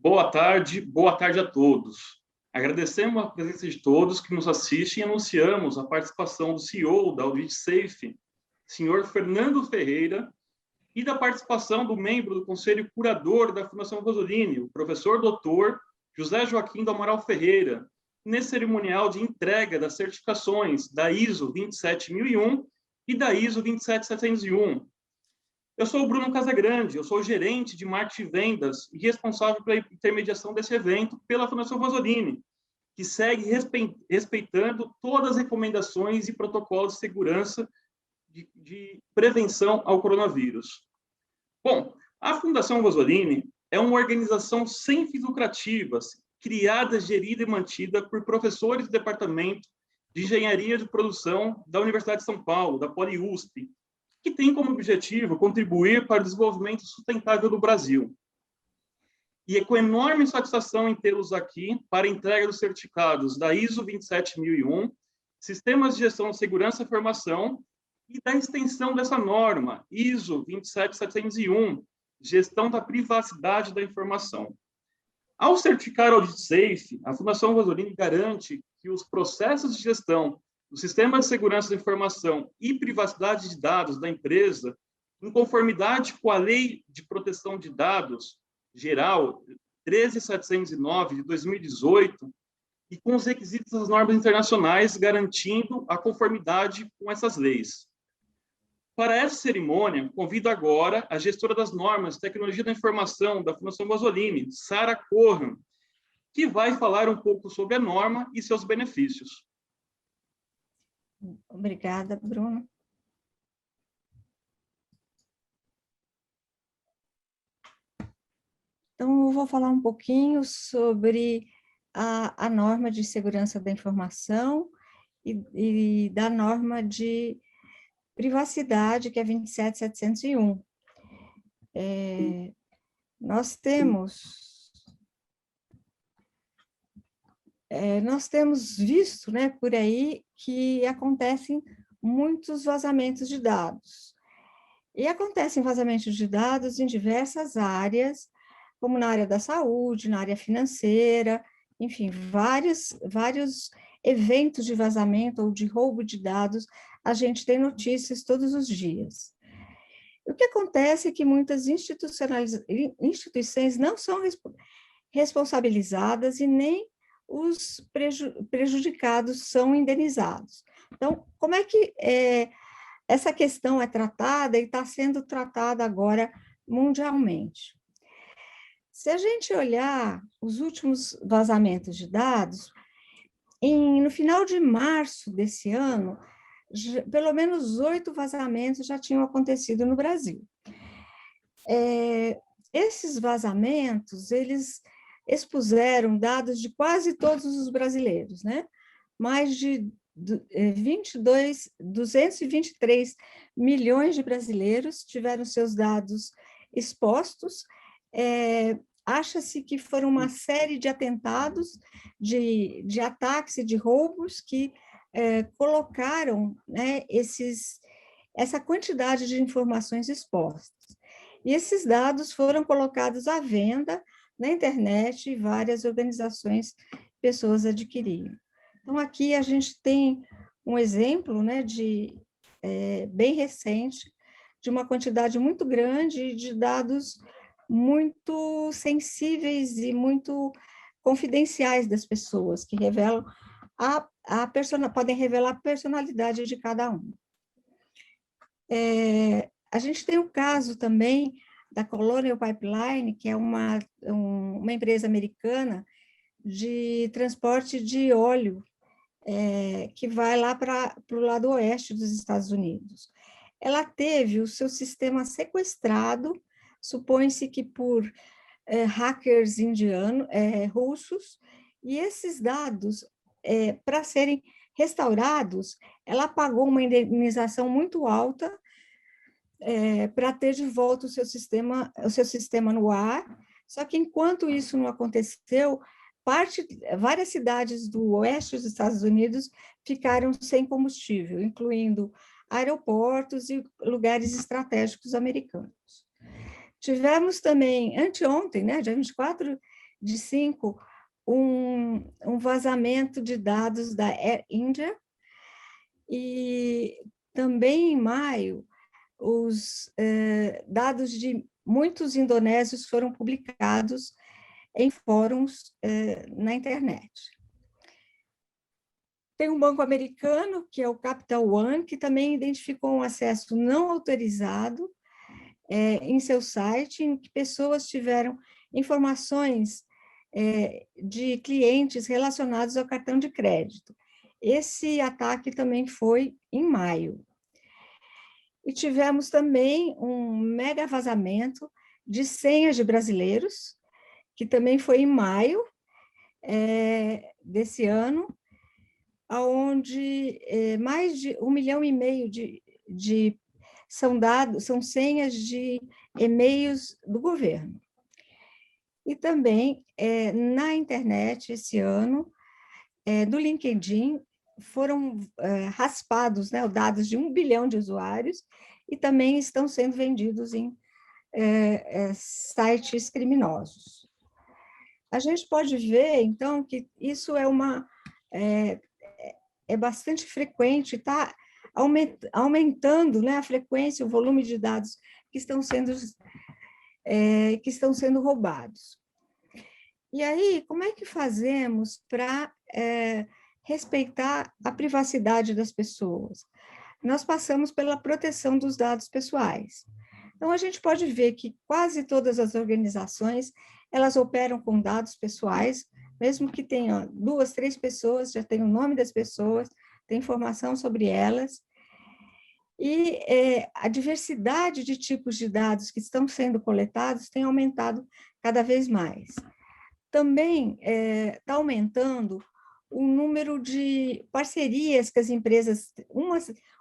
boa tarde a todos. Agradecemos a presença de todos que nos assistem e anunciamos a participação do CEO da Audit Safe, senhor Fernando Ferreira, e da participação do membro do Conselho Curador da Fundação Rosolini, o professor doutor José Joaquim do Amaral Ferreira, nesse cerimonial de entrega das certificações da ISO 27001 e da ISO 27701. Eu sou o Bruno Casagrande, eu sou gerente de marketing e vendas e responsável pela intermediação desse evento pela Fundação Rosolini, que segue respeitando todas as recomendações e protocolos de segurança de prevenção ao coronavírus. Bom, a Fundação Rosolini é uma organização sem fins lucrativas, criada, gerida e mantida por professores do Departamento de Engenharia de Produção da Universidade de São Paulo, da PoliUSP, que tem como objetivo contribuir para o desenvolvimento sustentável do Brasil. E é com enorme satisfação em tê-los aqui para a entrega dos certificados da ISO 27001, Sistemas de Gestão de Segurança e Informação, e da extensão dessa norma, ISO 27701, Gestão da Privacidade da Informação. Ao certificar a Audit Safe, a Fundação Rosolini garante que os processos de gestão do Sistema de Segurança da Informação e Privacidade de Dados da empresa, em conformidade com a Lei de Proteção de Dados Geral 13.709 de 2018, e com os requisitos das normas internacionais, garantindo a conformidade com essas leis. Para essa cerimônia, convido agora a gestora das normas de tecnologia da informação da Fundação Rosolini, Sara Corran, que vai falar um pouco sobre a norma e seus benefícios. Obrigada, Bruno. Então, eu vou falar um pouquinho sobre a norma de segurança da informação e da norma de privacidade, que é 27701. Nós temos visto, né, por aí que acontecem muitos vazamentos de dados. E acontecem vazamentos de dados em diversas áreas, como na área da saúde, na área financeira, enfim, vários eventos de vazamento ou de roubo de dados, a gente tem notícias todos os dias. O que acontece é que muitas instituições não são responsabilizadas e nem os prejudicados são indenizados. Então, como é que essa questão é tratada e está sendo tratada agora mundialmente? Se a gente olhar os últimos vazamentos de dados, no final de março desse ano, pelo menos 8 vazamentos já tinham acontecido no Brasil. Esses vazamentos, eles expuseram dados de quase todos os brasileiros, né? Mais de 223 milhões de brasileiros tiveram seus dados expostos. Acha-se que foram uma série de atentados, de ataques e de roubos que colocaram, né, essa quantidade de informações expostas. E esses dados foram colocados à venda na internet e várias organizações, pessoas adquiriram. Então, aqui a gente tem um exemplo, né, bem recente, de uma quantidade muito grande de dados muito sensíveis e muito confidenciais das pessoas, que revelam podem revelar a personalidade de cada um. A gente tem o caso também da Colonial Pipeline, que é uma empresa americana de transporte de óleo, que vai lá para o lado oeste dos Estados Unidos. Ela teve o seu sistema sequestrado, supõe-se que por hackers russos, e esses dados, para serem restaurados, ela pagou uma indenização muito alta para ter de volta o seu sistema no ar, só que enquanto isso não aconteceu, várias cidades do oeste dos Estados Unidos ficaram sem combustível, incluindo aeroportos e lugares estratégicos americanos. Tivemos também, anteontem, né, dia 24 2005, um vazamento de dados da Air India, e também em maio, os dados de muitos indonésios foram publicados em fóruns na internet. Tem um banco americano, que é o Capital One, que também identificou um acesso não autorizado em seu site, em que pessoas tiveram informações de clientes relacionados ao cartão de crédito. Esse ataque também foi em maio. E tivemos também um mega vazamento de senhas de brasileiros, que também foi em maio desse ano, onde mais de 1,5 milhão são senhas de e-mails do governo. E também, na internet, esse ano, do LinkedIn, foram raspados, né, dados de 1 bilhão de usuários, e também estão sendo vendidos em sites criminosos. A gente pode ver, então, que isso é bastante frequente, está aumentando, né, a frequência, o volume de dados que estão sendo roubados. E aí, como é que fazemos para respeitar a privacidade das pessoas? Nós passamos pela proteção dos dados pessoais. Então, a gente pode ver que quase todas as organizações, elas operam com dados pessoais, mesmo que tenha 2, 3 pessoas, já tem o nome das pessoas, tem informação sobre elas. E a diversidade de tipos de dados que estão sendo coletados tem aumentado cada vez mais. Também está aumentando o número de parcerias que as empresas,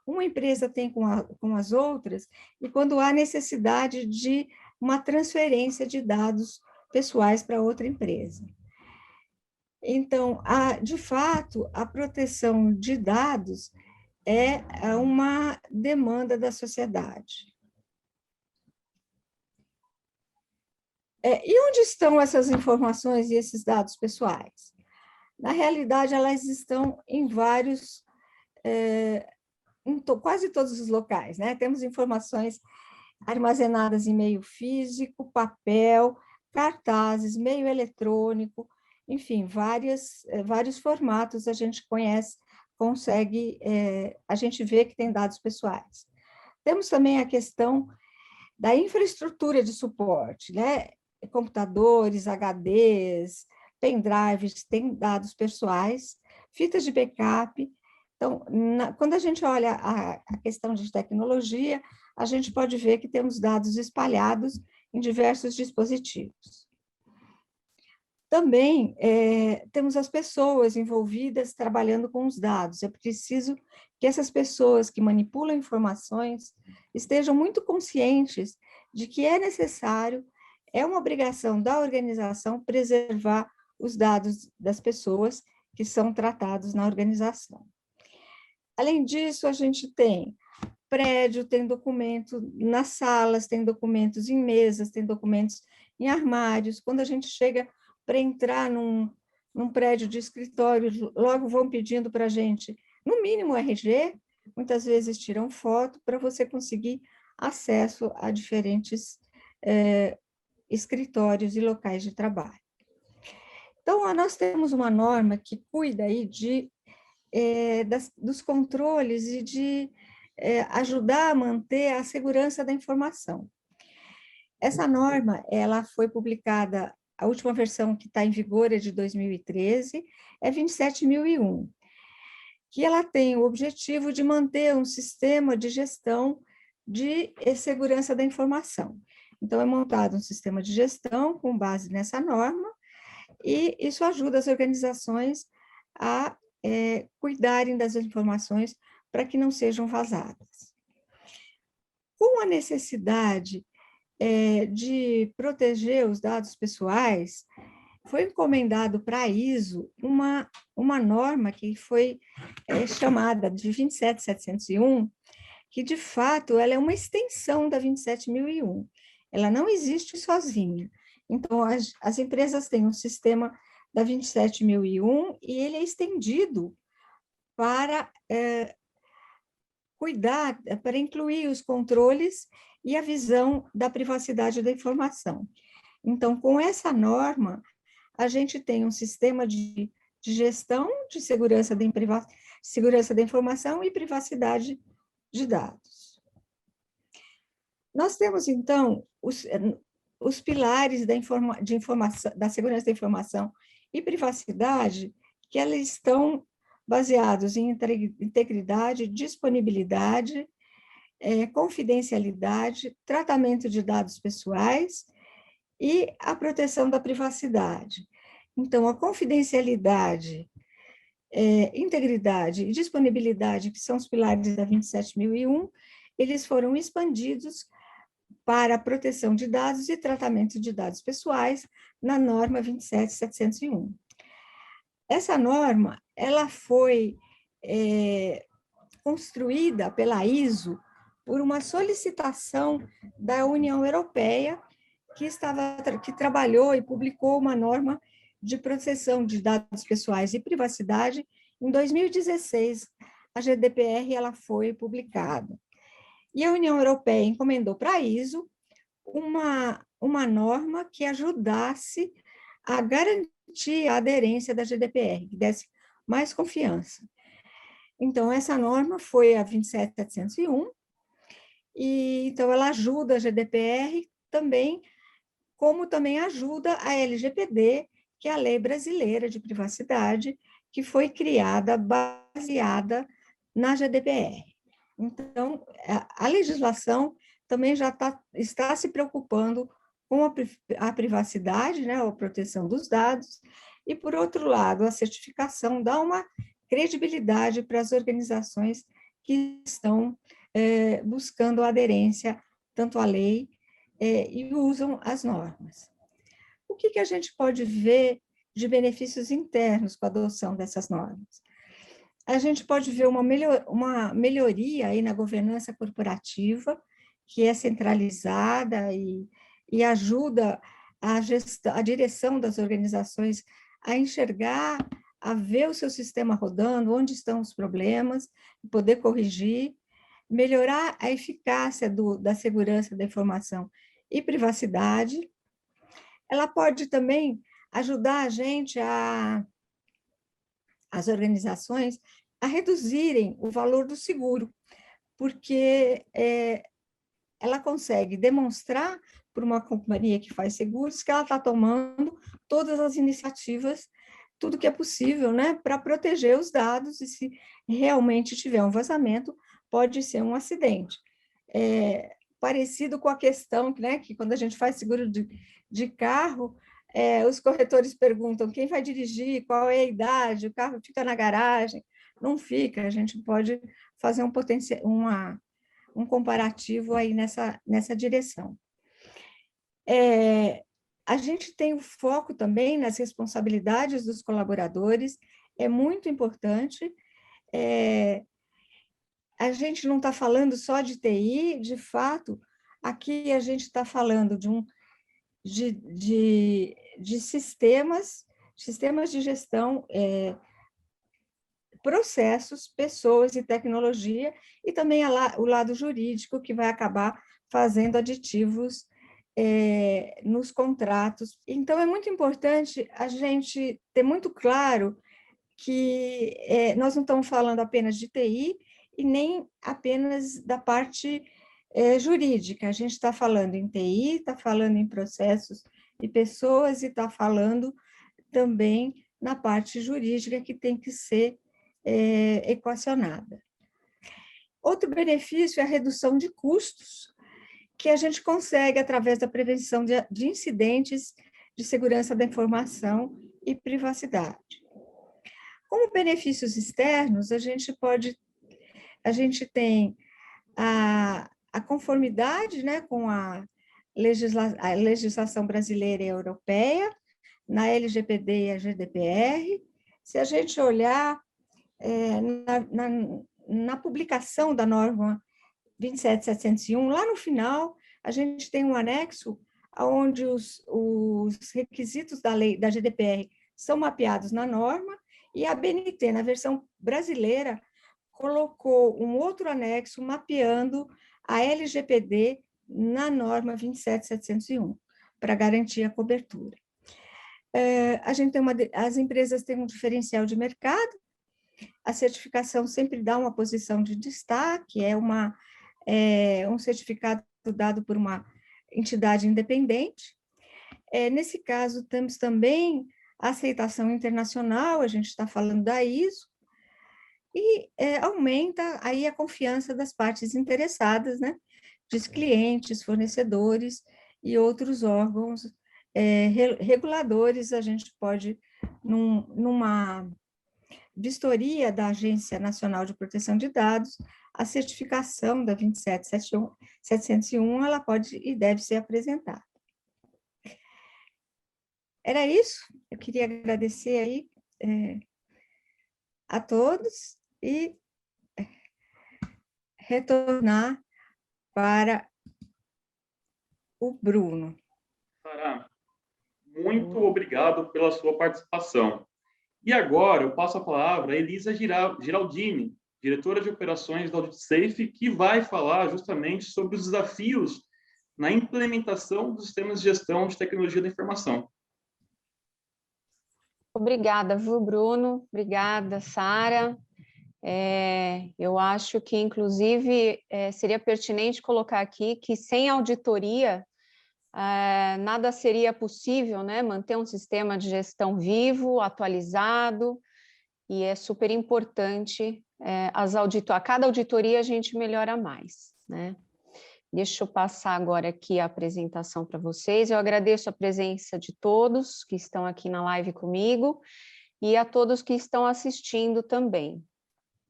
uma empresa tem com as outras, e quando há necessidade de uma transferência de dados pessoais para outra empresa. Então, de fato, a proteção de dados é uma demanda da sociedade. E onde estão essas informações e esses dados pessoais? Na realidade, elas estão em quase todos os locais, né? Temos informações armazenadas em meio físico, papel, cartazes, meio eletrônico, enfim, vários formatos a gente a gente vê que tem dados pessoais. Temos também a questão da infraestrutura de suporte, né? Computadores, HDs, pendrives, tem dados pessoais, fitas de backup. Então, quando a gente olha a questão de tecnologia, a gente pode ver que temos dados espalhados em diversos dispositivos. Também temos as pessoas envolvidas trabalhando com os dados. É preciso que essas pessoas que manipulam informações estejam muito conscientes de que é necessário, é uma obrigação da organização preservar os dados das pessoas que são tratados na organização. Além disso, a gente tem prédio, tem documento nas salas, tem documentos em mesas, tem documentos em armários. Quando a gente chega para entrar num prédio de escritório, logo vão pedindo para a gente, no mínimo RG, muitas vezes tiram foto para você conseguir acesso a diferentes escritórios e locais de trabalho. Então, nós temos uma norma que cuida aí dos controles e de ajudar a manter a segurança da informação. Essa norma, ela foi publicada, a última versão que está em vigor é de 2013, é 27.001, que ela tem o objetivo de manter um sistema de gestão de segurança da informação. Então, é montado um sistema de gestão com base nessa norma, e isso ajuda as organizações a cuidarem das informações para que não sejam vazadas. Com a necessidade de proteger os dados pessoais, foi encomendado para a ISO uma norma que foi chamada de 27701, que, de fato, ela é uma extensão da 27.001. Ela não existe sozinha. Então, as empresas têm um sistema da 27001 e ele é estendido para cuidar, para incluir os controles e a visão da privacidade da informação. Então, com essa norma, a gente tem um sistema de gestão de segurança da informação e privacidade de dados. Nós temos, então, os pilares da segurança da informação e privacidade, que elas estão baseados em integridade, disponibilidade, confidencialidade, tratamento de dados pessoais e a proteção da privacidade. Então, a confidencialidade, integridade e disponibilidade, que são os pilares da 27001, eles foram expandidos para a proteção de dados e tratamento de dados pessoais na norma 27701. Essa norma, ela foi construída pela ISO por uma solicitação da União Europeia, que trabalhou e publicou uma norma de proteção de dados pessoais e privacidade. Em 2016, a GDPR ela foi publicada. E a União Europeia encomendou para a ISO uma norma que ajudasse a garantir a aderência da GDPR, que desse mais confiança. Então, essa norma foi a 27701, e então ela ajuda a GDPR também, como também ajuda a LGPD, que é a Lei Brasileira de Privacidade, que foi criada baseada na GDPR. Então, a legislação também já está se preocupando com a privacidade, né, a proteção dos dados, e, por outro lado, a certificação dá uma credibilidade para as organizações que estão buscando a aderência tanto à lei e usam as normas. O que a gente pode ver de benefícios internos com a adoção dessas normas? A gente pode ver uma melhoria aí na governança corporativa, que é centralizada e ajuda a direção das organizações a enxergar, a ver o seu sistema rodando, onde estão os problemas, poder corrigir, melhorar a eficácia da segurança da informação e privacidade. Ela pode também ajudar a gente as organizações a reduzirem o valor do seguro, porque ela consegue demonstrar para uma companhia que faz seguros que ela está tomando todas as iniciativas, tudo que é possível, né, para proteger os dados, e se realmente tiver um vazamento, pode ser um acidente. Parecido com a questão, né, que quando a gente faz seguro de carro, os corretores perguntam quem vai dirigir, qual é a idade, o carro fica na garagem, não fica, a gente pode fazer um comparativo aí nessa direção. A gente tem o foco também nas responsabilidades dos colaboradores, é muito importante. A gente não está falando só de TI, de fato, aqui a gente está falando de sistemas de gestão, processos, pessoas e tecnologia, e também o lado jurídico, que vai acabar fazendo aditivos nos contratos. Então, é muito importante a gente ter muito claro que nós não estamos falando apenas de TI e nem apenas da parte jurídica. A gente está falando em TI, está falando em processos e pessoas, e está falando também na parte jurídica, que tem que ser equacionada. Outro benefício é a redução de custos, que a gente consegue através da prevenção de incidentes de segurança da informação e privacidade. Como benefícios externos, a gente tem a conformidade, né, com a legislação brasileira e europeia, na LGPD e a GDPR. Se a gente olhar na publicação da norma 27701, lá no final, a gente tem um anexo onde os requisitos da lei, da GDPR, são mapeados na norma, e a BNT, na versão brasileira, colocou um outro anexo mapeando a LGPD na norma 27701, para garantir a cobertura. A gente tem as empresas têm um diferencial de mercado, a certificação sempre dá uma posição de destaque, um certificado dado por uma entidade independente. Nesse caso, temos também a aceitação internacional, a gente está falando da ISO, e aumenta aí a confiança das partes interessadas, né, dos clientes, fornecedores e outros órgãos reguladores. A gente pode, numa vistoria da Agência Nacional de Proteção de Dados, a certificação da 27701, ela pode e deve ser apresentada. Era isso, eu queria agradecer aí a todos e retornar para o Bruno. Sara, muito obrigado pela sua participação. E agora eu passo a palavra a Elisa Giraldini, diretora de operações da AuditSafe, que vai falar justamente sobre os desafios na implementação dos sistemas de gestão de tecnologia da informação. Obrigada, viu, Bruno? Obrigada, Sara. Eu acho que, inclusive, seria pertinente colocar aqui que sem auditoria nada seria possível, né? Manter um sistema de gestão vivo, atualizado, e é super importante a cada auditoria a gente melhora mais, né? Deixa eu passar agora aqui a apresentação para vocês. Eu agradeço a presença de todos que estão aqui na live comigo e a todos que estão assistindo também,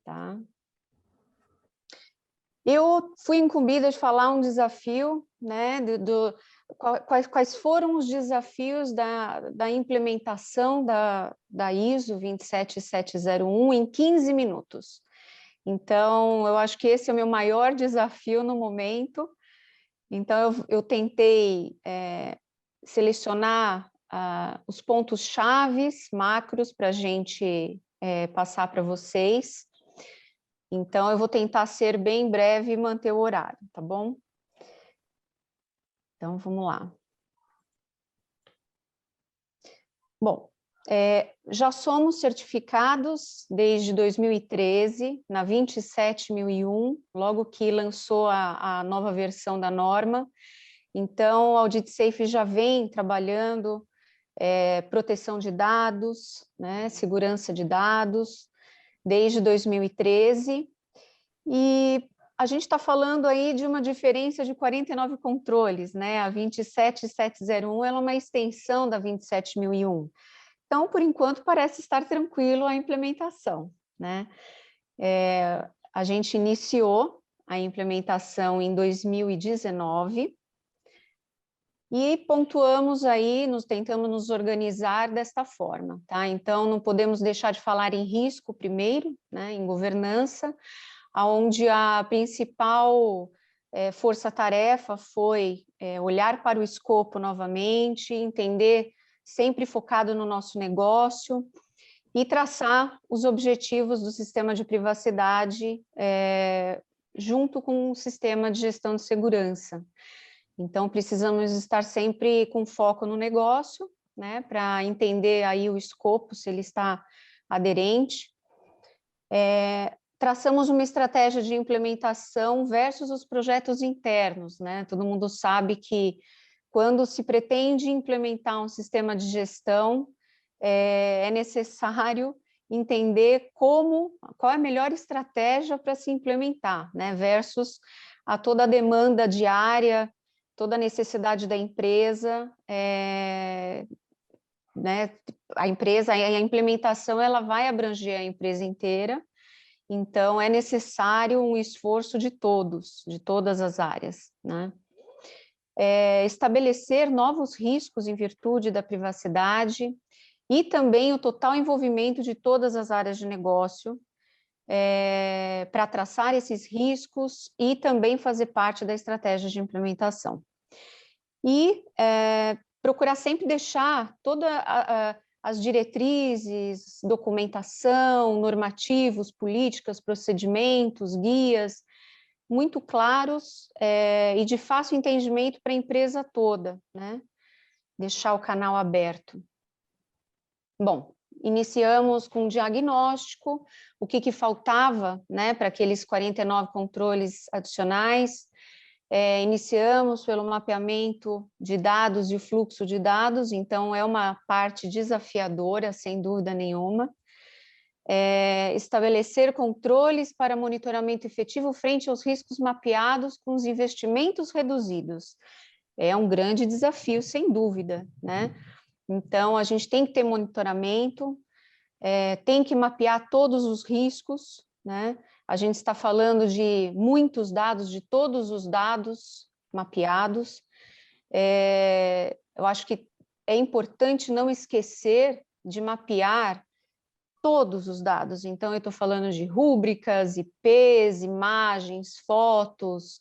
tá? Eu fui incumbida de falar um desafio, né, quais foram os desafios da implementação da ISO 27701 em 15 minutos. Então, eu acho que esse é o meu maior desafio no momento. Então, eu tentei selecionar os pontos chaves, macros, para a gente passar para vocês. Então, eu vou tentar ser bem breve e manter o horário, tá bom? Então, vamos lá. Bom, já somos certificados desde 2013, na 27001, logo que lançou a nova versão da norma. Então, a AuditSafe já vem trabalhando proteção de dados, né, segurança de dados, desde 2013, e a gente está falando aí de uma diferença de 49 controles, né? A 27701 ela é uma extensão da 27001. Então, por enquanto, parece estar tranquilo a implementação, né? A gente iniciou a implementação em 2019 e pontuamos aí, tentamos nos organizar desta forma, tá? Então, não podemos deixar de falar em risco primeiro, né? Em governança, onde a principal força-tarefa foi olhar para o escopo novamente, entender, sempre focado no nosso negócio, e traçar os objetivos do sistema de privacidade junto com o sistema de gestão de segurança. Então, precisamos estar sempre com foco no negócio, né, para entender aí o escopo, se ele está aderente. Traçamos uma estratégia de implementação versus os projetos internos, né? Todo mundo sabe que quando se pretende implementar um sistema de gestão, é necessário entender qual é a melhor estratégia para se implementar, né? Versus toda a demanda diária, toda a necessidade da empresa, né? A implementação ela vai abranger a empresa inteira. Então, é necessário um esforço de todas as áreas, né? Estabelecer novos riscos em virtude da privacidade e também o total envolvimento de todas as áreas de negócio para traçar esses riscos e também fazer parte da estratégia de implementação. e procurar sempre deixar todas as diretrizes, documentação, normativos, políticas, procedimentos, guias, muito claros e de fácil entendimento para a empresa toda, né? Deixar o canal aberto. Bom, iniciamos com um diagnóstico, o que faltava, né, para aqueles 49 controles adicionais. Iniciamos pelo mapeamento de dados e o fluxo de dados, então é uma parte desafiadora, sem dúvida nenhuma. Estabelecer controles para monitoramento efetivo frente aos riscos mapeados com os investimentos reduzidos. É um grande desafio, sem dúvida, né? Então, a gente tem que ter monitoramento, tem que mapear todos os riscos, né? A gente está falando de muitos dados, de todos os dados mapeados. Eu acho que é importante não esquecer de mapear todos os dados. Então, eu estou falando de rúbricas, IPs, imagens, fotos,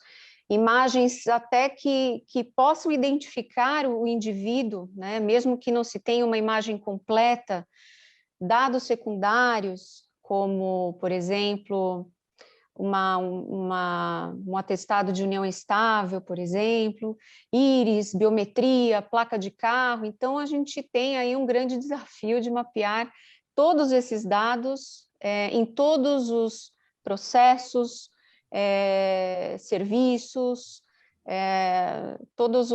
imagens até que possam identificar o indivíduo, né? Mesmo que não se tenha uma imagem completa, dados secundários, como, por exemplo, um atestado de união estável, por exemplo, íris, biometria, placa de carro. Então, a gente tem aí um grande desafio de mapear todos esses dados em todos os processos, serviços, todas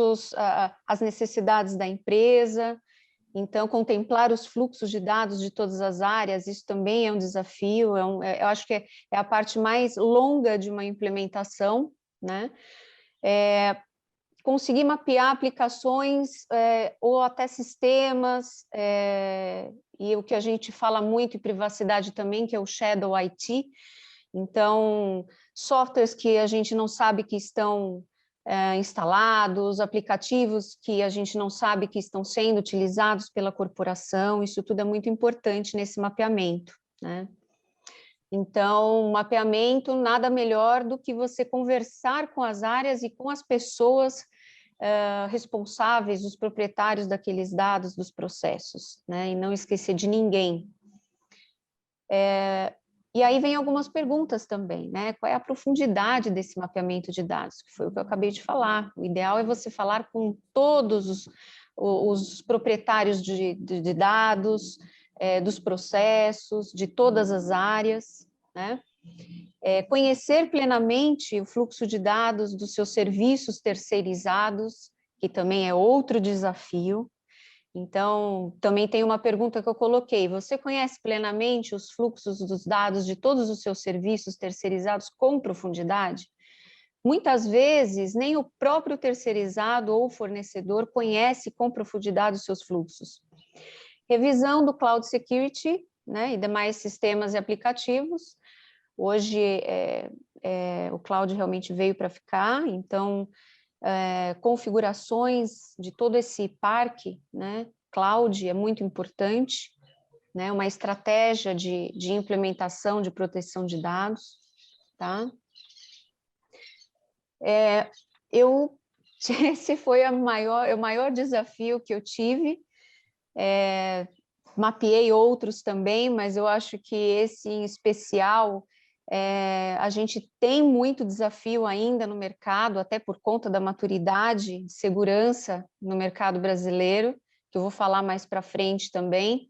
as necessidades da empresa. Então, contemplar os fluxos de dados de todas as áreas, isso também é um desafio, eu acho que é a parte mais longa de uma implementação, né? Conseguir mapear aplicações ou até sistemas, e o que a gente fala muito em privacidade também, que é o Shadow IT. Então, softwares que a gente não sabe que estão instalados, aplicativos que a gente não sabe que estão sendo utilizados pela corporação, isso tudo é muito importante nesse mapeamento, né? Então, mapeamento nada melhor do que você conversar com as áreas e com as pessoas responsáveis, os proprietários daqueles dados, dos processos, né? E não esquecer de ninguém. E aí vem algumas perguntas também, né? Qual é a profundidade desse mapeamento de dados? Que foi o que eu acabei de falar. O ideal é você falar com todos os proprietários de dados, dos processos, de todas as áreas, né? Conhecer plenamente o fluxo de dados dos seus serviços terceirizados, que também é outro desafio. Então, também tem uma pergunta que eu coloquei: você conhece plenamente os fluxos dos dados de todos os seus serviços terceirizados com profundidade? Muitas vezes, nem o próprio terceirizado ou fornecedor conhece com profundidade os seus fluxos. Revisão do Cloud Security, né, e demais sistemas e aplicativos. Hoje, o cloud realmente veio para ficar, então, configurações de todo esse parque, né, cloud é muito importante, né, uma estratégia de implementação de proteção de dados, tá? Esse foi o maior desafio que eu tive, mapeei outros também, mas eu acho que esse em especial, a gente tem muito desafio ainda no mercado, até por conta da maturidade de segurança no mercado brasileiro, que eu vou falar mais para frente também,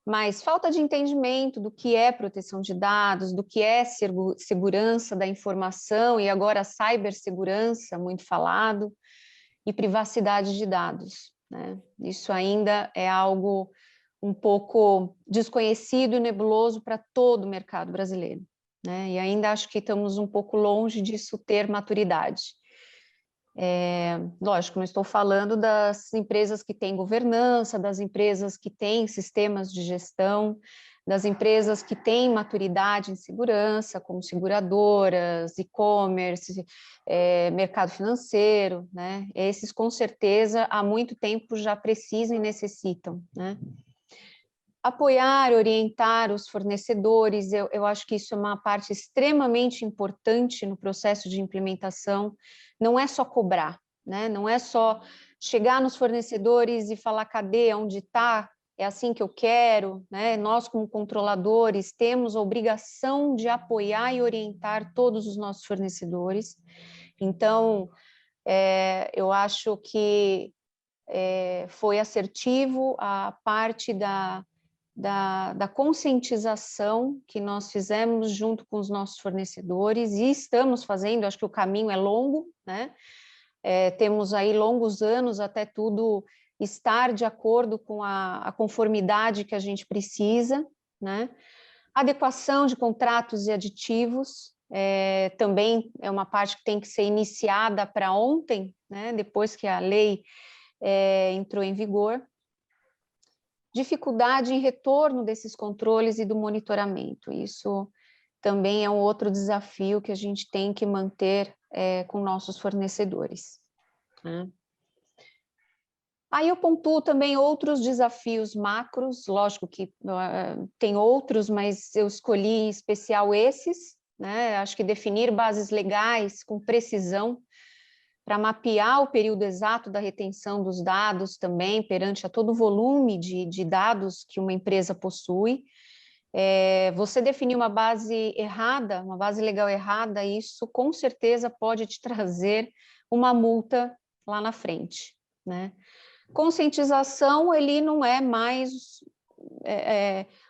mas falta de entendimento do que é proteção de dados, do que é segurança da informação, e agora cibersegurança, muito falado, e privacidade de dados, né? Isso ainda é algo um pouco desconhecido e nebuloso para todo o mercado brasileiro, né? E ainda acho que estamos um pouco longe disso ter maturidade. Lógico, não estou falando das empresas que têm governança, das empresas que têm sistemas de gestão, das empresas que têm maturidade em segurança, como seguradoras, e-commerce, mercado financeiro, né? Esses, com certeza, há muito tempo já precisam e necessitam, né? Apoiar, orientar os fornecedores, eu acho que isso é uma parte extremamente importante no processo de implementação. Não é só cobrar, né? Não é só chegar nos fornecedores e falar, cadê, onde está, é assim que eu quero, né? Nós, como controladores, temos a obrigação de apoiar e orientar todos os nossos fornecedores. Então, eu acho que foi assertivo a parte da conscientização que nós fizemos junto com os nossos fornecedores e estamos fazendo, acho que o caminho é longo, né? Temos aí longos anos até tudo estar de acordo com a conformidade que a gente precisa, né? Adequação de contratos e aditivos, também é uma parte que tem que ser iniciada para ontem, né? Depois que a lei entrou em vigor. Dificuldade em retorno desses controles e do monitoramento. Isso também é um outro desafio que a gente tem que manter com nossos fornecedores, né? Aí eu pontuo também outros desafios macros, lógico que tem outros, mas eu escolhi em especial esses, né? Acho que definir bases legais com precisão para mapear o período exato da retenção dos dados também, perante a todo o volume de dados que uma empresa possui. Você definir uma base errada, uma base legal errada, isso com certeza pode te trazer uma multa lá na frente, né? Conscientização, ele não é mais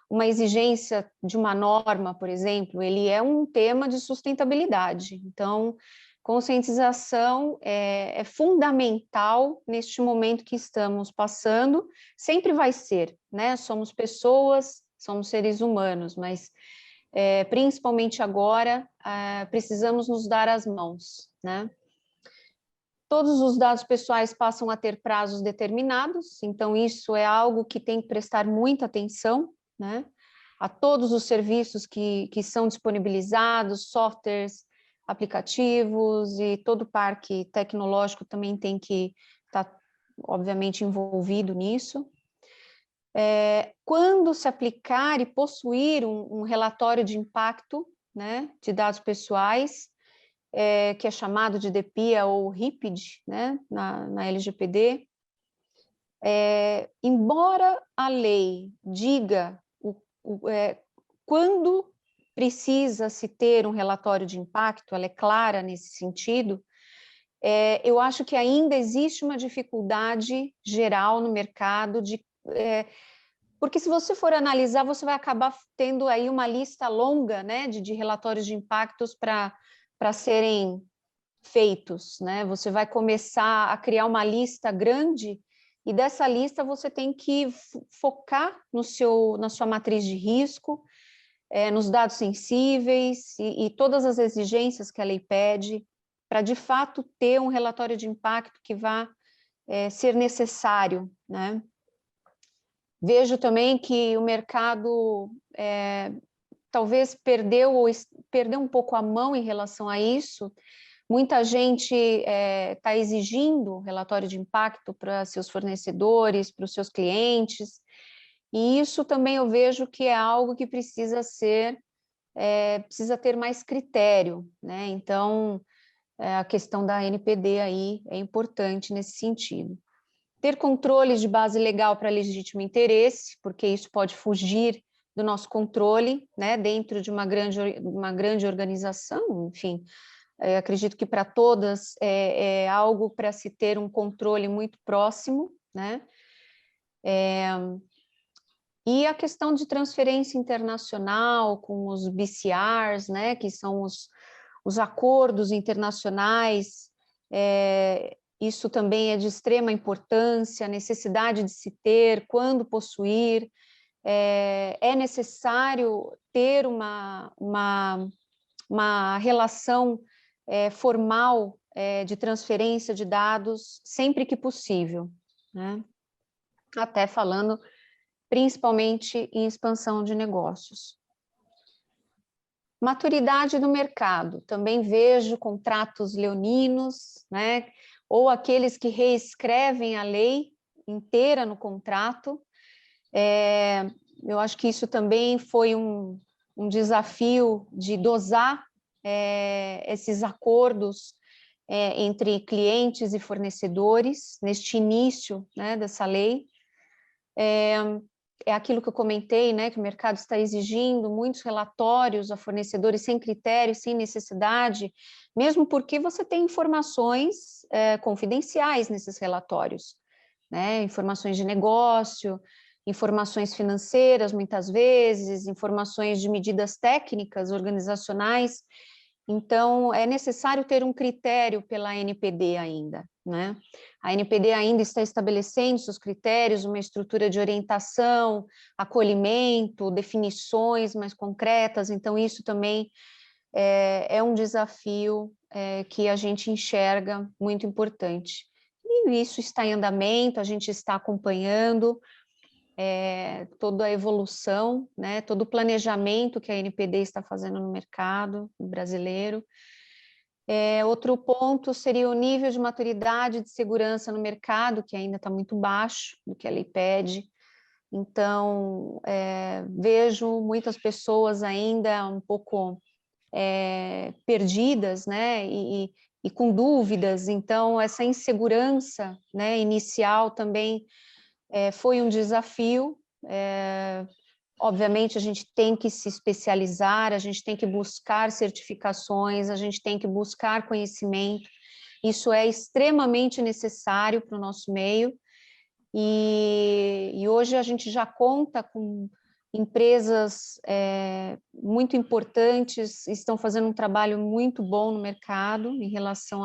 uma exigência de uma norma, por exemplo, ele é um tema de sustentabilidade. Então, conscientização é fundamental neste momento que estamos passando, sempre vai ser, né? Somos pessoas, somos seres humanos, mas principalmente agora precisamos nos dar as mãos, né? Todos os dados pessoais passam a ter prazos determinados, então isso é algo que tem que prestar muita atenção, né? A todos os serviços que são disponibilizados, softwares, aplicativos e todo o parque tecnológico também tem que estar, obviamente, envolvido nisso. Quando se aplicar e possuir um relatório de impacto, né, de dados pessoais, que é chamado de DPIA ou RIPD, né, na LGPD, embora a lei diga quando precisa se ter um relatório de impacto, ela é clara nesse sentido, eu acho que ainda existe uma dificuldade geral no mercado porque se você for analisar, você vai acabar tendo aí uma lista longa, né, de relatórios de impactos para serem feitos, né? Você vai começar a criar uma lista grande e dessa lista você tem que focar na sua matriz de risco, nos dados sensíveis e todas as exigências que a lei pede para, de fato, ter um relatório de impacto que vá ser necessário, né? Vejo também que o mercado talvez perdeu um pouco a mão em relação a isso. Muita gente está exigindo relatório de impacto para seus fornecedores, para os seus clientes, e isso também eu vejo que é algo que precisa ter mais critério, né? Então, a questão da NPD aí é importante nesse sentido. Ter controles de base legal para legítimo interesse, porque isso pode fugir do nosso controle, né? Dentro de uma grande organização, enfim. Acredito que para todas é algo para se ter um controle muito próximo, né? E a questão de transferência internacional com os BCRs, né? Que são os acordos internacionais, isso também é de extrema importância, a necessidade de se ter, quando possuir, é necessário ter uma relação formal de transferência de dados sempre que possível, né? Até falando principalmente em expansão de negócios. Maturidade do mercado, também vejo contratos leoninos, né? Ou aqueles que reescrevem a lei inteira no contrato. Eu acho que isso também foi um desafio de dosar esses acordos entre clientes e fornecedores, neste início, né, dessa lei. É aquilo que eu comentei, né, que o mercado está exigindo muitos relatórios a fornecedores sem critérios, sem necessidade, mesmo porque você tem informações confidenciais nesses relatórios, né, informações de negócio, informações financeiras, muitas vezes, informações de medidas técnicas, organizacionais. Então, é necessário ter um critério pela NPD ainda, né? A NPD ainda está estabelecendo seus critérios, uma estrutura de orientação, acolhimento, definições mais concretas, então isso também é um desafio que a gente enxerga muito importante. E isso está em andamento, a gente está acompanhando toda a evolução, né, todo o planejamento que a NPD está fazendo no mercado brasileiro. Outro ponto seria o nível de maturidade de segurança no mercado, que ainda está muito baixo do que a lei pede. Então, vejo muitas pessoas ainda um pouco perdidas, né, e com dúvidas. Então, essa insegurança, né, inicial também foi um desafio. Obviamente, a gente tem que se especializar, a gente tem que buscar certificações, a gente tem que buscar conhecimento. Isso é extremamente necessário para o nosso meio. E hoje a gente já conta com empresas muito importantes, estão fazendo um trabalho muito bom no mercado em relação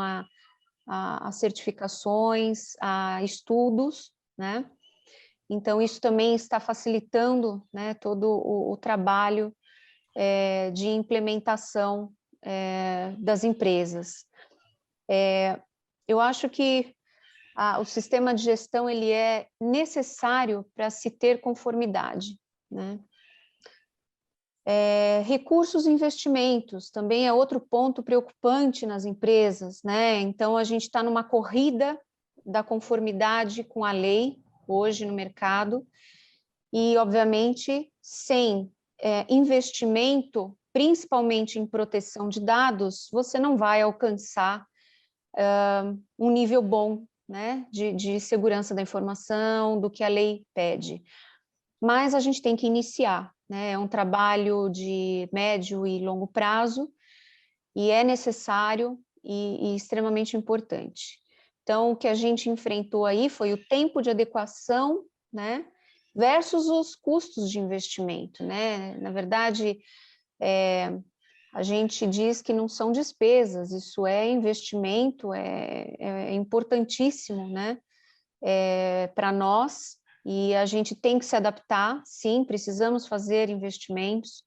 a certificações, a estudos, né? Então, isso também está facilitando, né, todo o trabalho de implementação das empresas. Eu acho que o sistema de gestão ele é necessário para se ter conformidade, né? Recursos e investimentos também é outro ponto preocupante nas empresas, né? Então, a gente está numa corrida da conformidade com a lei, hoje no mercado, e, obviamente, sem investimento, principalmente em proteção de dados, você não vai alcançar um nível bom, né, de segurança da informação, do que a lei pede. Mas a gente tem que iniciar, né? É um trabalho de médio e longo prazo, e é necessário e extremamente importante. Então, o que a gente enfrentou aí foi o tempo de adequação, né, versus os custos de investimento, né? Na verdade, a gente diz que não são despesas, isso é investimento, é importantíssimo, né, para nós, e a gente tem que se adaptar, sim, precisamos fazer investimentos.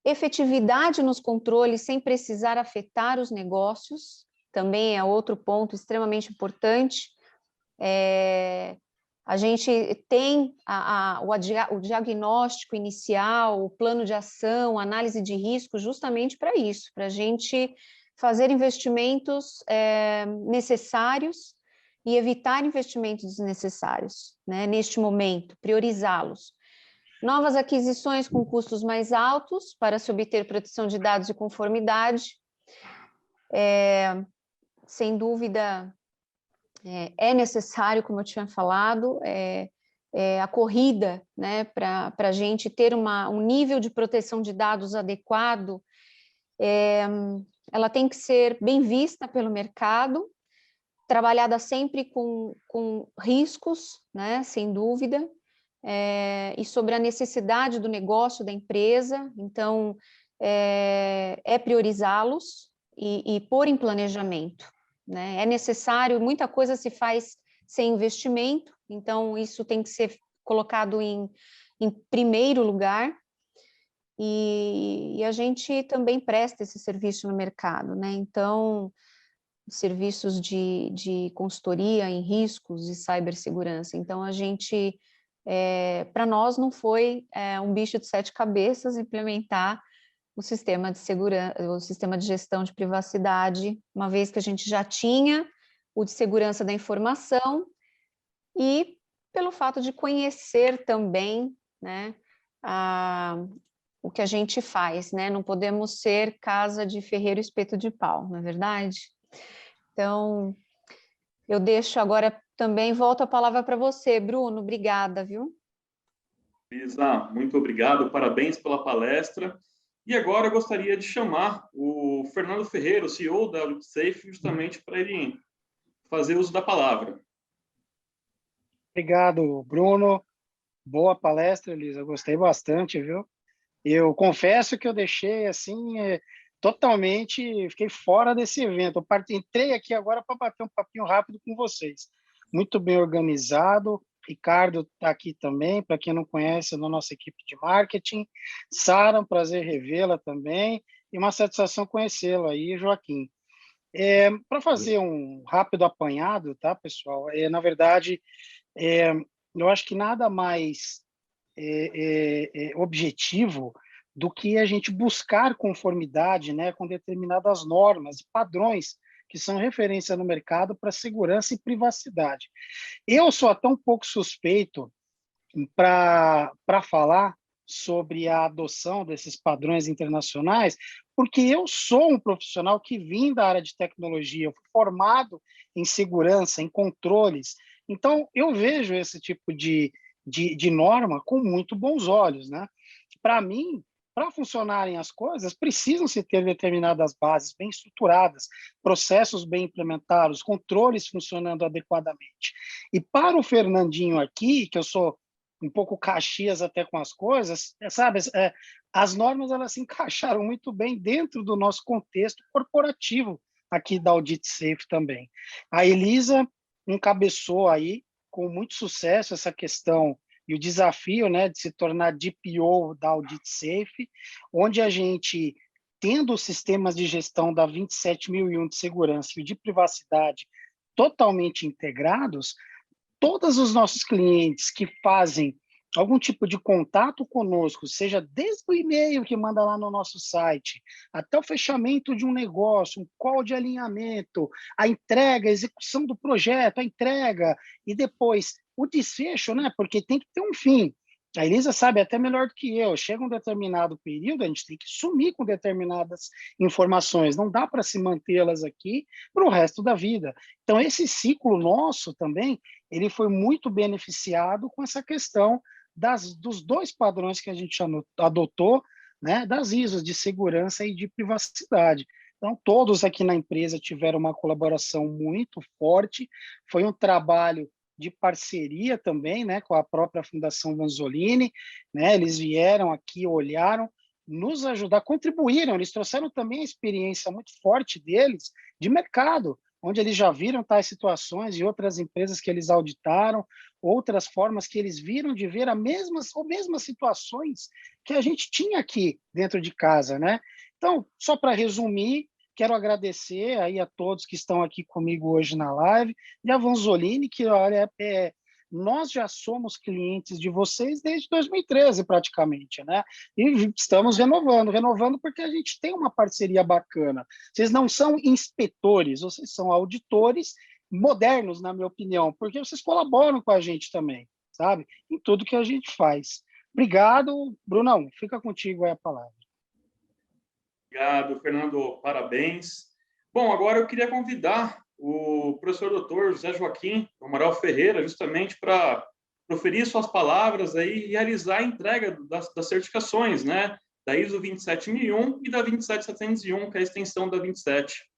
Efetividade nos controles sem precisar afetar os negócios, também é outro ponto extremamente importante. A gente tem o diagnóstico inicial, o plano de ação, análise de risco, justamente para isso, para a gente fazer investimentos necessários e evitar investimentos desnecessários, né, neste momento, priorizá-los. Novas aquisições com custos mais altos para se obter proteção de dados e conformidade. Sem dúvida, é necessário, como eu tinha falado, a corrida, né, para a gente ter um nível de proteção de dados adequado, ela tem que ser bem vista pelo mercado, trabalhada sempre com riscos, né, sem dúvida, e sobre a necessidade do negócio da empresa. Então, priorizá-los e pôr em planejamento, né? É necessário, muita coisa se faz sem investimento, então isso tem que ser colocado em primeiro lugar, e a gente também presta esse serviço no mercado, né? Então, serviços de consultoria em riscos e cibersegurança. Então, a gente, para nós, não foi um bicho de 7 cabeças implementar o sistema de segurança, o sistema de gestão de privacidade, uma vez que a gente já tinha o de segurança da informação, e pelo fato de conhecer também, né, o que a gente faz, né? Não podemos ser casa de ferreiro espeto de pau, não é verdade? Então, eu deixo agora também, volto a palavra para você, Bruno, obrigada, viu? Lisa, muito obrigado, parabéns pela palestra. E agora eu gostaria de chamar o Fernando Ferreira, o CEO da AuditSafe, justamente para ele fazer uso da palavra. Obrigado, Bruno. Boa palestra, Elisa. Gostei bastante, viu? Eu confesso que eu deixei assim totalmente, fiquei fora desse evento. Entrei aqui agora para bater um papinho rápido com vocês. Muito bem organizado. Ricardo está aqui também, para quem não conhece, na nossa equipe de marketing. Sara, um prazer revê-la também. E uma satisfação conhecê-la aí, Joaquim. Para fazer um rápido apanhado, tá, pessoal? Na verdade, eu acho que nada mais objetivo do que a gente buscar conformidade, né, com determinadas normas e padrões que são referência no mercado para segurança e privacidade. Eu sou até um pouco suspeito para falar sobre a adoção desses padrões internacionais, porque eu sou um profissional que vim da área de tecnologia, eu fui formado em segurança, em controles. Então, eu vejo esse tipo de norma com muito bons olhos, né? Para mim, para funcionarem as coisas, precisam se ter determinadas bases bem estruturadas, processos bem implementados, controles funcionando adequadamente. E para o Fernandinho aqui, que eu sou um pouco Caxias até com as coisas, sabe, as normas elas se encaixaram muito bem dentro do nosso contexto corporativo aqui da AuditSafe também. A Elisa encabeçou aí com muito sucesso essa questão e o desafio, né, de se tornar DPO da AuditSafe, onde a gente, tendo os sistemas de gestão da 27001 de segurança e de privacidade totalmente integrados, todos os nossos clientes que fazem algum tipo de contato conosco, seja desde o e-mail que manda lá no nosso site, até o fechamento de um negócio, um call de alinhamento, a entrega, a execução do projeto, a entrega, e depois o desfecho, né? Porque tem que ter um fim. A Elisa sabe até melhor do que eu. Chega um determinado período, a gente tem que sumir com determinadas informações. Não dá para se mantê-las aqui para o resto da vida. Então, esse ciclo nosso também, ele foi muito beneficiado com essa questão dos dois padrões que a gente adotou, né, das ISOs de segurança e de privacidade. Então, todos aqui na empresa tiveram uma colaboração muito forte. Foi um trabalho de parceria também, né, com a própria Fundação Vanzolini, né, eles vieram aqui, olharam, nos ajudar, contribuíram, eles trouxeram também a experiência muito forte deles de mercado, onde eles já viram tais situações e outras empresas que eles auditaram, outras formas que eles viram de ver as mesmas situações que a gente tinha aqui dentro de casa, né? Então, só para resumir, quero agradecer aí a todos que estão aqui comigo hoje na live, e a Vanzolini, que, olha, nós já somos clientes de vocês desde 2013, praticamente, né? E estamos renovando porque a gente tem uma parceria bacana. Vocês não são inspetores, vocês são auditores modernos, na minha opinião, porque vocês colaboram com a gente também, sabe? Em tudo que a gente faz. Obrigado, Brunão. Fica contigo aí a palavra. Obrigado, Fernando. Parabéns. Bom, agora eu queria convidar o professor doutor José Joaquim Amaral Ferreira, justamente para proferir suas palavras aí e realizar a entrega das certificações, né? Da ISO 27001 e da 27701, que é a extensão da 27.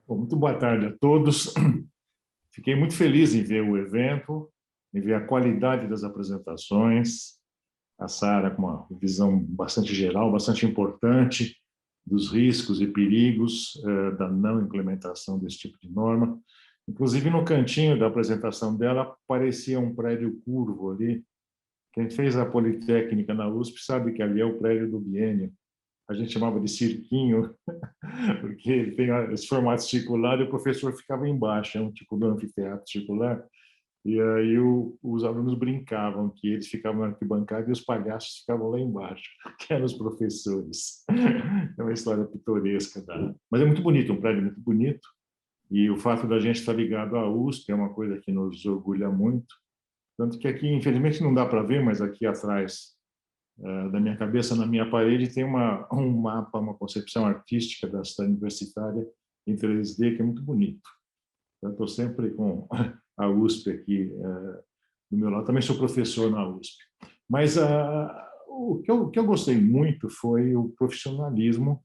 Bom, muito boa tarde a todos. Fiquei muito feliz em ver o evento, em ver a qualidade das apresentações, a Sara com uma visão bastante geral, bastante importante dos riscos e perigos da não implementação desse tipo de norma. Inclusive, no cantinho da apresentação dela, parecia um prédio curvo ali. Quem fez a Politécnica na USP sabe que ali é o prédio do biênio. A gente chamava de cirquinho, porque ele tem esse formato circular e o professor ficava embaixo, é um tipo de anfiteatro circular. E aí os alunos brincavam que eles ficavam na arquibancada e os palhaços ficavam lá embaixo, que eram os professores. É uma história pitoresca. Mas é muito bonito, um prédio muito bonito. E o fato da gente estar ligado à USP é uma coisa que nos orgulha muito. Tanto que aqui, infelizmente, não dá para ver, mas aqui atrás da minha cabeça, na minha parede, tem um mapa, uma concepção artística da cidade universitária, em 3D, que é muito bonito. Eu estou sempre com a USP aqui do meu lado. Também sou professor na USP. Mas o que eu gostei muito foi o profissionalismo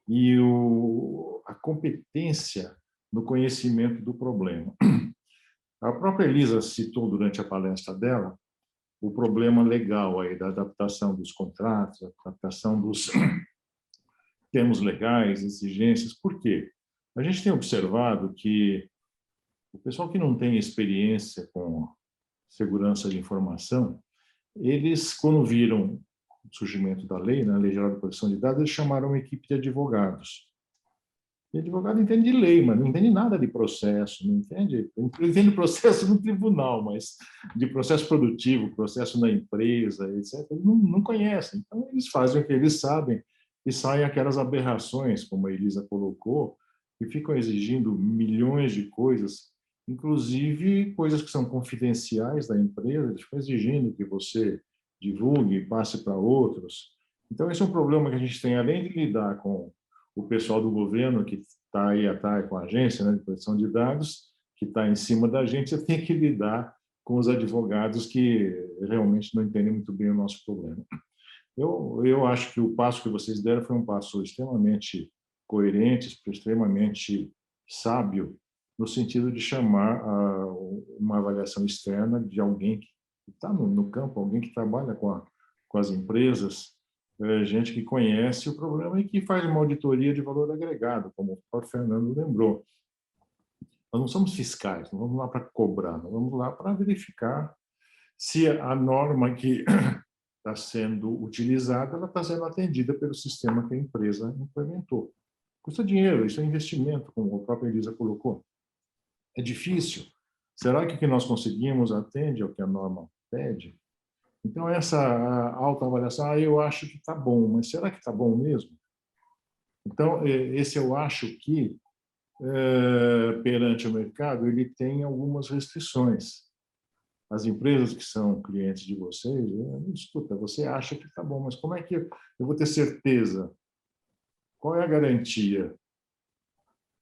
e a competência no conhecimento do problema. A própria Elisa citou durante a palestra dela o problema legal aí da adaptação dos contratos, a adaptação dos termos legais, exigências. Por quê? A gente tem observado que o pessoal que não tem experiência com segurança de informação, eles, quando viram o surgimento da lei, na Lei Geral de Proteção de Dados, eles chamaram uma equipe de advogados. E advogado entende de lei, mas não entende nada de processo, não entende? Entende processo no tribunal, mas de processo produtivo, processo na empresa, etc., não conhecem. Então, eles fazem o que eles sabem e saem aquelas aberrações, como a Elisa colocou, que ficam exigindo milhões de coisas, inclusive coisas que são confidenciais da empresa, eles ficam exigindo que você divulgue, passe para outros. Então, esse é um problema que a gente tem, além de lidar com o pessoal do governo que está aí atrás com a agência, né, de proteção de dados, que está em cima da gente, você tem que lidar com os advogados que realmente não entendem muito bem o nosso problema. Eu acho que o passo que vocês deram foi um passo extremamente coerente, extremamente sábio, no sentido de chamar uma avaliação externa de alguém que está no campo, alguém que trabalha com as empresas, gente que conhece o problema e que faz uma auditoria de valor agregado, como o próprio Fernando lembrou. Nós não somos fiscais, não vamos lá para cobrar, nós vamos lá para verificar se a norma que está sendo utilizada, ela está sendo atendida pelo sistema que a empresa implementou. Custa dinheiro, isso é investimento, como a própria Elisa colocou. É difícil. Será que o que nós conseguimos atende ao que a norma pede? Então, essa autoavaliação, eu acho que está bom, mas será que está bom mesmo? Então, esse eu acho que, perante o mercado, ele tem algumas restrições. As empresas que são clientes de vocês, escuta, você acha que está bom, mas como é que eu vou ter certeza? Qual é a garantia?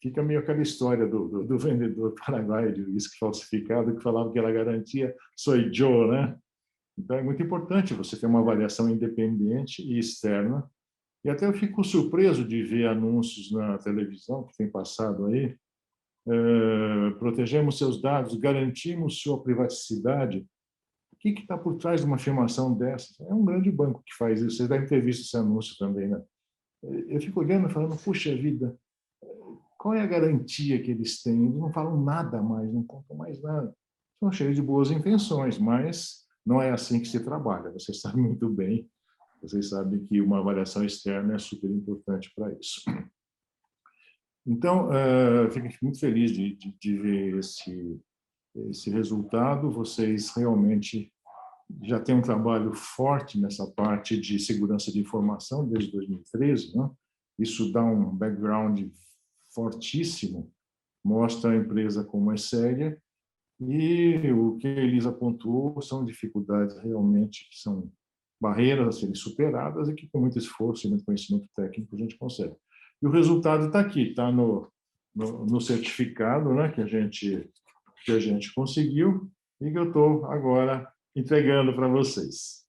Fica meio aquela história do vendedor paraguaio de uísque falsificado que falava que era garantia sou eu, né? Então, é muito importante você ter uma avaliação independente e externa. E até eu fico surpreso de ver anúncios na televisão que tem passado aí. Protegemos seus dados, garantimos sua privacidade. O que está por trás de uma afirmação dessa? É um grande banco que faz isso. Vocês devem ter visto esse anúncio também, né? Eu fico olhando e falando, puxa vida, qual é a garantia que eles têm? Eles não falam nada mais, não contam mais nada. São cheios de boas intenções, mas não é assim que se trabalha. Você sabe muito bem, vocês sabem que uma avaliação externa é super importante para isso. Então, fico muito feliz de ver esse resultado. Vocês realmente já têm um trabalho forte nessa parte de segurança de informação desde 2013, né? Isso dá um background fortíssimo, mostra a empresa como é séria, e o que a Elisa pontuou são dificuldades realmente que são barreiras a serem superadas e que com muito esforço e muito conhecimento técnico a gente consegue. E o resultado está aqui, está no certificado, né, que a gente conseguiu e que eu estou agora entregando para vocês.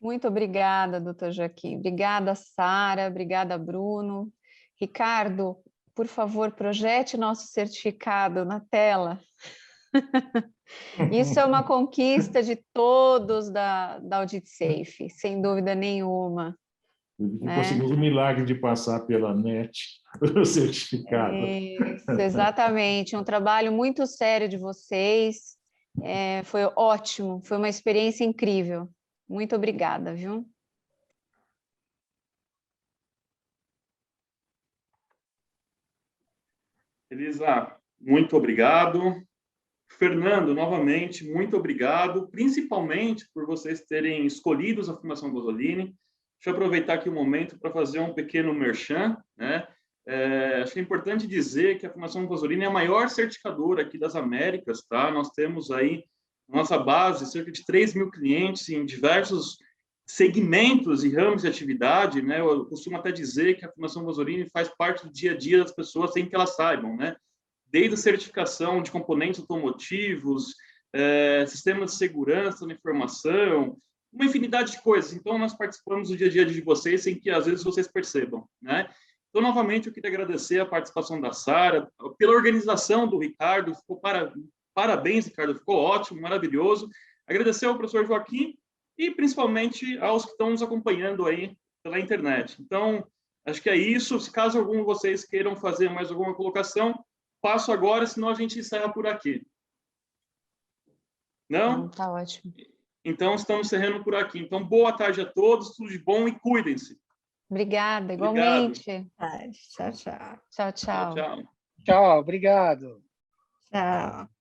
Muito obrigada, doutor Joaquim. Obrigada, Sara. Obrigada, Bruno. Ricardo, por favor, projete nosso certificado na tela. Isso é uma conquista de todos da Audit Safe, sem dúvida nenhuma. Né? Conseguimos o milagre de passar pela NET o certificado. Isso, exatamente. Um trabalho muito sério de vocês. Foi ótimo, foi uma experiência incrível. Muito obrigada, viu? Elisa, muito obrigado. Fernando, novamente, muito obrigado, principalmente por vocês terem escolhido a Fundação Gozolini. Deixa eu aproveitar aqui o momento para fazer um pequeno merchan, né? Acho que é importante dizer que a Fundação Gozolini é a maior certificadora aqui das Américas, tá? Nós temos aí, nossa base, cerca de 3.000 clientes em diversos segmentos e ramos de atividade, né? Eu costumo até dizer que a Fundação Vasorini faz parte do dia a dia das pessoas sem que elas saibam, né? Desde a certificação de componentes automotivos, sistemas de segurança da informação, uma infinidade de coisas. Então, nós participamos do dia a dia de vocês sem que, às vezes, vocês percebam, né? Então, novamente, eu queria agradecer a participação da Sara, pela organização do Ricardo, parabéns, Ricardo, ficou ótimo, maravilhoso. Agradecer ao professor Joaquim e, principalmente, aos que estão nos acompanhando aí pela internet. Então, acho que é isso. Se caso algum de vocês queiram fazer mais alguma colocação, passo agora, senão a gente encerra por aqui. Não? Tá ótimo. Então, estamos encerrando por aqui. Então, boa tarde a todos, tudo de bom e cuidem-se. Obrigada, igualmente. Tchau, tchau. Tchau, tchau. Tchau, tchau. Tchau, obrigado. Tchau.